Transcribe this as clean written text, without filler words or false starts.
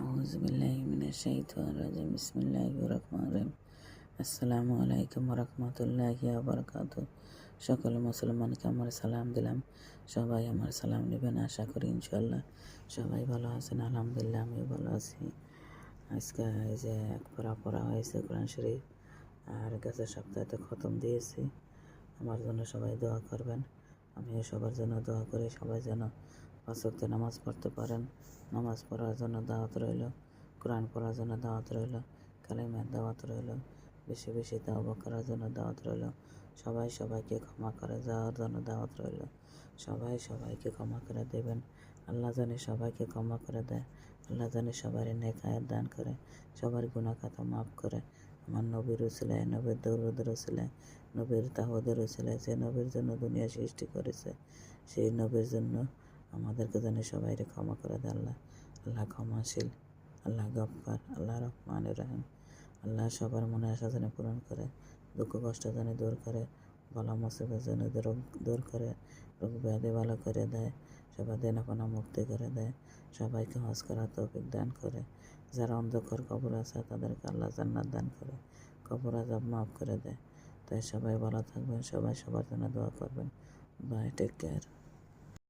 আউযুবিল্লাহি বিসমিল্লাহির রহমানির রহিম। আসসালামু আলাইকুম রহমতুল্লাহি বারাকাতুহু। সকল মুসলমানকে আমার সালাম দিলাম। সবাই আমার সালাম নেবেন, আশা করি ইনশাল্লাহ সবাই ভালো আছেন। আলহামদুলিল্লাহ আমিও ভালো আছি। আজকে এই যে এক পড়া হয়েছে কোরআন শরীফ, আর গেছে সপ্তাহে খতম দিয়েছি। আমার জন্য সবাই দোয়া করবেন, আমিও সবার জন্য দোয়া করি। সবাই যেন 5 ওয়াক্ত নামাজ পড়তে পারেন। নামাজ পড়ার জন্য দাওয়াত রইল, কোরআন পড়ার জন্য দাওয়াত রইল, কালিমার দাওয়াত রইল, বেশি বেশি তাওবা করার জন্য দাওয়াত রইল। সবাই সবাইকে ক্ষমা করে যাওয়ার জন্য দাওয়াত রইল। সবাই সবাইকে ক্ষমা করে দেবেন। আল্লাহ জানে সবাইকে ক্ষমা করে দেয়। আল্লাহ জানে সবার নেক হায়াত দান করে, সবার গুনাহ খাতা মাফ করে। আমার নবীর উসিলায়, নবীর দরুদের উসিলায়, নবীর তাওবাদের উসিলায়, যে নবীর জন্য দুনিয়া সৃষ্টি করেছে, সেই নবীর জন্য আমাদেরকে জানে সবাইকে ক্ষমা করে দেয় আল্লাহ। আল্লাহ ক্ষমাশীল, আল্লাহ গফফার, আল্লাহ রহমানির রহিম। আল্লাহ সবার মনে আশা যেন পূরণ করে, দুঃখ কষ্ট যেন দূর করে, বালা মুসিবত যেন দূর করে, রোগ ব্যাধি ভালো করে দেয়, সবার দেনাপানা মুক্তি করে দেয়, সবাইকে হজ করার তৌফিক দান করে। যারা অন্ধকার কবর আছে তাদেরকে আল্লাহ জান্নাত দান করে, কবর আযাব মাফ করে দেয়। তাই সবাই ভালো থাকবেন, সবাই সবার জন্য দোয়া করবেন। Bye, take care.